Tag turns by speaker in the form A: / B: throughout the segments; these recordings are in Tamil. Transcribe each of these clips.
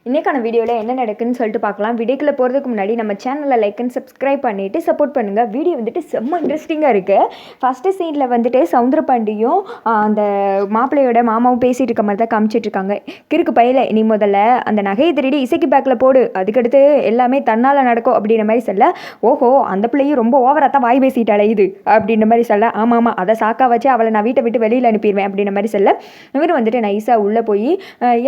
A: இன்றைக்கான வீடியோவில் என்ன நடக்குன்னு சொல்லிட்டு பார்க்கலாம். வீடியோக்குள்ளே போகிறதுக்கு முன்னாடி நம்ம சேனலில் லைக் அண்ட் சப்ஸ்கிரைப் பண்ணிவிட்டு சப்போர்ட் பண்ணுங்கள். வீடியோ வந்துட்டு செம்ம இன்ட்ரெஸ்டிங்காக இருக்குது. ஃபஸ்ட்டு சீனில் வந்துட்டு சவுந்தரபாண்டியும் அந்த மாப்பிள்ளையோட மாமாவும் பேசிகிட்டு இருக்க மாதிரி தான் காமிச்சிட்ருக்காங்க. கிறுக்கு பையில நீ முதல்ல அந்த நகையை திருடி இசைக்கு பேக்கில் போடு, அதுக்கடுத்து எல்லாமே தன்னால் நடக்கும் அப்படின்ற மாதிரி சொல்ல, ஓஹோ அந்த பிள்ளையும் ரொம்ப ஓவராக தான் வாய் பேசிட்டாலே இது அப்படின்ற மாதிரி சொல்ல, ஆமாம் அதை சாக்கா வச்சு அவளை நான் வீட்டை விட்டு வெளியில் அனுப்பிடுவேன் அப்படின்ற மாதிரி சொல்ல, இவர் வந்துட்டு நைஸாக உள்ளே போய்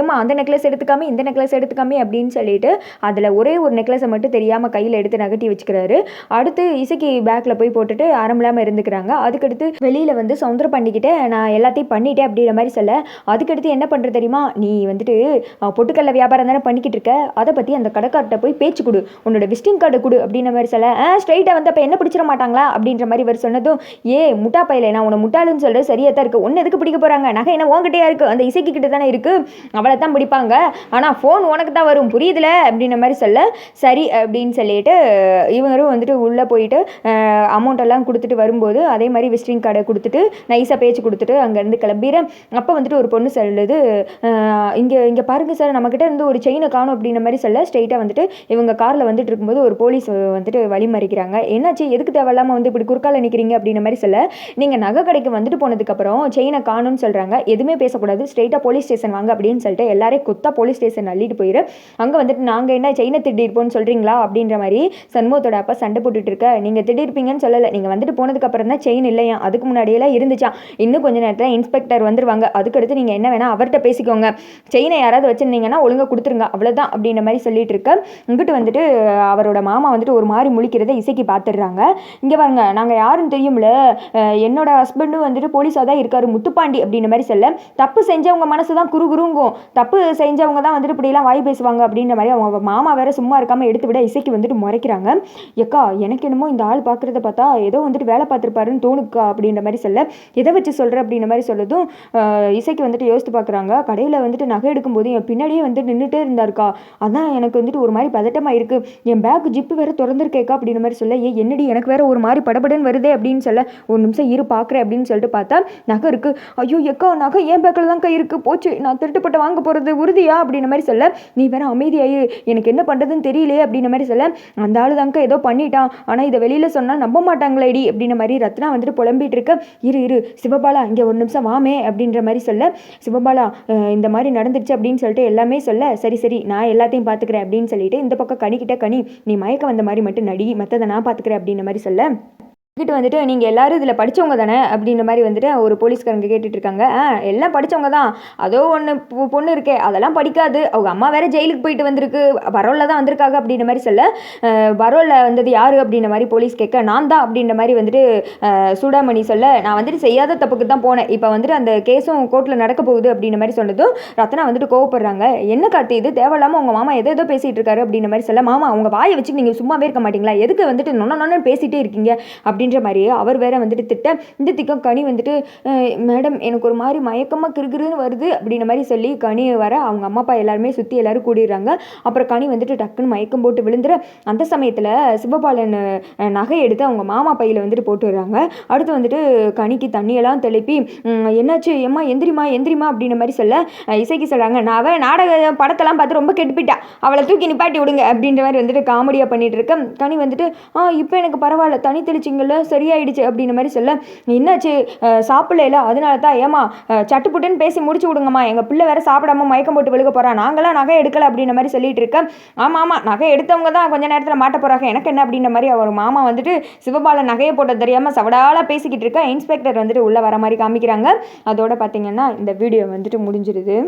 A: ஏம்மா அந்த நெக்லஸ் எடுத்துக்காம இந்த நெக்லஸ் எடுத்துக்காமே அப்படின்னு சொல்லிட்டு அதில் ஒரே ஒரு நெக்லஸை மட்டும் தெரியாமல் கையில் எடுத்து நகட்டி வச்சுக்கிறாரு. அடுத்து இசைக்கு பேக்கில் போய் போட்டுட்டு ஆரம்பில்லாமல் இருந்துக்கிறாங்க. அதுக்கடுத்து வெளியில் வந்து சவுந்தரபாண்டிக்கிட்ட நான் எல்லாத்தையும் பண்ணிட்டேன் அப்படின்ற மாதிரி சொல்ல, அதுக்கடுத்து என்ன பண்ணுறது தெரியுமா, நீ வந்துட்டு பொட்டுக்கல்ல வியாபாரம் தானே பண்ணிக்கிட்டு இருக்க, அதை பற்றி அந்த கடைக்கார்ட்ட போய் பேச்சு கொடு, உன்னோட விசிட்டிங் கார்டு கொடு அப்படின்ற மாதிரி சொல்ல, ஸ்ட்ரைட்டாக வந்து அப்போ என்ன பிடிச்சிட மாட்டாங்களா அப்படின்ற மாதிரி இவர் சொன்னதும், முட்டா பையில நான் உன்னை முட்டாளுன்னு சொல்கிறது சரியாக தான் இருக்குது, ஒன்று எதுக்கு பிடிக்க போகிறாங்க, நகை என்ன உங்ககிட்டயா இருக்குது, அந்த இசைக்கு கிட்ட தானே இருக்குது, அவளை தான் பிடிப்பாங்க, ஆனால் ஃபோன் உனக்கு தான் வரும் புரியுதுல அப்படின்ற மாதிரி சொல்ல, சரி அப்படின்னு சொல்லிட்டு இவங்களும் வந்துட்டு உள்ளே போயிட்டு அமௌண்ட் எல்லாம் கொடுத்துட்டு வரும்போது அதே மாதிரி விசிட்டிங் கார்டை கொடுத்துட்டு நைஸாக பேச்சு கொடுத்துட்டு அங்கேருந்து கிளம்பிடுறேன். அப்போ வந்துட்டு ஒரு பொண்ணு சொல்லுது, இங்கே பாருங்கள் சார், நம்மக்கிட்ட இருந்து ஒரு செயினை காணும் அப்படின்ற மாதிரி சொல்ல, ஸ்ட்ரெயிட்டாக வந்துட்டு இவங்க காரில் வந்துட்டு இருக்கும்போது ஒரு போலீஸ் வந்துட்டு வழி மறிக்கிறாங்க. என்னாச்சு, எதுக்கு தேவையில்லாமல் வந்து இப்படி குறுக்கால நிற்கிறீங்க அப்படின்ற மாதிரி சொல்ல, நீங்கள் நகை கடைக்கு வந்துட்டு போனதுக்கப்புறம் செயினை காணும்னு சொல்கிறாங்க, எதுவுமே பேசக்கூடாது, ஸ்ட்ரெயிட்டாக போலீஸ் ஸ்டேஷன் வாங்க அப்படின்னு சொல்லிட்டு எல்லாரையும் கொத்தா போலீஸ் ஸ்டேஷன் அள்ளிட்டு போயிரு. அங்கே வந்துட்டு நாங்கள் என்ன செயினை திட்டிருப்போம்னு சொல்கிறீங்களா அப்படின்ற மாதிரி சண்முகத்தோட அப்பா சண்டை போட்டுட்டு இருக்க, நீங்கள் திட்டிருப்பீங்கன்னு சொல்லலை, நீங்கள் வந்துட்டு போனதுக்கப்புறம் தான் செயின் இல்லையா, அதுக்கு முன்னாடியெல்லாம் இருந்துச்சா, இன்னும் கொஞ்சம் நேரத்தில் இன்ஸ்பெக்டர் வந்துருவாங்க, அதுக்கடுத்து நீங்கள் என்ன வேணால் அவர்கிட்ட பேசிக்கோங்க, செயினை யாராவது வச்சுருந்தீங்கன்னா ஒழுங்காக கொடுத்துருங்க அவ்வளோதான் அப்படின்ற மாதிரி சொல்லிட்டு இருக்க, இங்கிட்டு வந்துட்டு அவரோட மாமா வந்துட்டு ஒரு மாதிரி முழிக்கிறத இசைக்கு பார்த்துடுறாங்க. இங்கே பாருங்க, நாங்கள் யாருன்னு தெரியும்ல, என்னோட ஹஸ்பண்டும் வந்துட்டு போலீஸாக தான் இருக்காரு முத்துப்பாண்டி அப்படின்ற மாதிரி சொல்ல, தப்பு செஞ்சவங்க மனசு தான் குறுகுறுங்கும், தப்பு செஞ்சவங்க தான் வந்துட்டு இப்படிலாம் வாய் பேசுவாங்க அப்படின்ற மாதிரி அவங்க மாமா வேற சும்மா இருக்காமல் எடுத்து விட இசைக்கு வந்துட்டு முறைக்கிறாங்க. எக்கா எனக்கு என்னமோ இந்த ஆள் பார்க்குறத பார்த்தா ஏதோ வந்துட்டு வேலை பார்த்துருப்பாருன்னு தோணுக்கா அப்படின்ற மாதிரி சொல்ல, எதை வச்சு சொல்கிற அப்படின்ற மாதிரி சொல்லதும் இசைக்கு வந்துட்டு யோசித்து பார்க்குறாங்க. கடையில் வந்துட்டு நகை எடுக்கும்போது என் பின்னாடியே வந்து நின்றுட்டே இருந்தாருக்கா, அதான் எனக்கு வந்துட்டு ஒரு மாதிரி பதட்டமாக இருக்குது, என் பேக் ஜிப்பு வேறு திறந்துருக்கேக்கா அப்படின்ற மாதிரி சொல்ல, என்னடி எனக்கு வேற ஒரு மாதிரி படபடன்னு வருதே அப்படின்னு சொல்ல, ஒரு நிமிஷம் இரு பார்க்குறேன் அப்படின்னு சொல்லிட்டு பார்த்தா நகை இருக்குது. ஐயோ எக்கா நகை என் பேக்கில் தான் இருக்குது, போச்சு நான் திருட்டுப்பட்ட வாங்க போகிறது உறுதியா அப்படின்ற மாதிரி சொல்ல, நீ வேற அமைதியாயி எனக்கு என்ன பண்ணுறதுன்னு தெரியலையே அப்படின்ற மாதிரி சொல்ல, அந்த ஆளு தாங்க ஏதோ பண்ணிட்டான், ஆனால் இதை வெளியில் சொன்னால் நம்ப மாட்டாங்களேடி அப்படின்ற மாதிரி ரத்னா வந்துட்டு புலம்பிட்டு இருக்க, இரு சிவபாலா இங்கே ஒரு நிமிஷம் வாமே அப்படின்ற மாதிரி சொல்ல, சிவபாலா இந்த மாதிரி நடந்துருச்சு அப்படின்னு சொல்லிட்டு எல்லாமே சொல்ல, சரி நான் எல்லாத்தையும் பார்த்துக்கிறேன் அப்படின்னு சொல்லிட்டு இந்த பக்கம் கனி நீ மயக்க வந்த மாதிரி மட்டும் நடி, மற்றதை நான் பார்த்துக்கிறேன் அப்படின்ற மாதிரி சொல்ல, கிட்ட வந்துட்டு நீங்கள் எல்லோரும் இதில் படித்தவங்க தானே அப்படின்ற மாதிரி வந்துட்டு ஒரு போலீஸ்காரங்க கேட்டுட்டு இருக்காங்க. எல்லாம் படித்தவங்க தான், அதோ ஒன்று பொண்ணு இருக்கே அதெல்லாம் படிக்காது, அவங்க அம்மா வேறு ஜெயிலுக்கு போயிட்டு வந்திருக்கு, பரோலில் தான் வந்திருக்காங்க அப்படின்ற மாதிரி சொல்ல, பரோலில் வந்தது யார் அப்படின்ற மாதிரி போலீஸ் கேட்க, நான் தான் அப்படின்ற மாதிரி வந்துட்டு சூடாமணி சொல்ல, நான் வந்துட்டு செய்யாத தப்புக்கு தான் போனேன், இப்போ வந்துட்டு அந்த கேஸும் கோர்ட்டில் நடக்க போகுது அப்படின்ற மாதிரி சொன்னதும் ரத்னா வந்துட்டு கோவப்படுறாங்க. என்ன கார்த்தி இது தேவையில்லாமல் உங்கள் மாமா ஏதோ பேசிகிட்டு இருக்காரு அப்படின்ற மாதிரி சொல்ல, மாமா உங்கள் வாயை வச்சு நீங்கள் சும்மாவே இருக்க மாட்டீங்களா, எதுக்கு வந்துட்டு நொன்னு பேசிகிட்டே இருக்கீங்க அப்படின்ற மாதிரி அவர் வேற வந்துட்டு திட்ட, இந்த திக்கம் கனி வந்துட்டு மேடம் எனக்கு ஒரு மாதிரி மயக்கமாக கிறுகிறுன்னு வருது அப்படின்ற மாதிரி சொல்லி கனி வர அவங்க அம்மா அப்பா எல்லாருமே சுற்றி எல்லாரும் கூடிடுறாங்க. அப்புறம் கனி வந்துட்டு டக்குன்னு மயக்கம் போட்டு விழுந்துற, அந்த சமயத்தில் சிவபாலன் நகை எடுத்து அவங்க மாமா பையில் வந்துட்டு போட்டு வர்றாங்க. அடுத்து வந்துட்டு கனிக்கு தண்ணியெல்லாம் தெளிப்பி, என்னாச்சு எம்மா எந்திரிமா அப்படின்ற மாதிரி சொல்ல, இசைக்கு சொல்கிறாங்க, நான் அவள் நாடக படத்தெல்லாம் பார்த்து ரொம்ப கெட்டுப்பிட்டா, அவளை தூக்கி நிப்பாட்டி விடுங்க அப்படின்ற மாதிரி வந்துட்டு காமெடியாக பண்ணிட்டு இருக்க, கனி வந்துட்டு இப்போ எனக்கு பரவாயில்ல தனி தெளிச்சிங்கல்ல சரியாயிடுச்சு அப்படின்ற மாதிரி சொல்ல, என்னாச்சு சாப்பிடல அதனால தான், ஏமா சட்டுப்புட்டுன்னு பேசி முடிச்சு விடுங்கம்மா, எங்கள் பிள்ளை வேற சாப்பிடாம மயக்கம் போட்டு விழுக போகிறான், நாங்களாம் நகை எடுக்கலை அப்படின்ற மாதிரி சொல்லிட்டு இருக்கேன். ஆமாம் நகை எடுத்தவங்க தான் கொஞ்ச நேரத்தில் மாட்ட போகிறாங்க, எனக்கு என்ன அப்படின்ற மாதிரி அவர் மாமா வந்துட்டு சிவபாலன் நகையை போட்ட தெரியாமல் சவடாலாக பேசிக்கிட்டு இருக்க, இன்ஸ்பெக்டர் வந்துட்டு உள்ளே வர மாதிரி காமிக்கிறாங்க. அதோட பார்த்தீங்கன்னா இந்த வீடியோ வந்துட்டு முடிஞ்சிருது.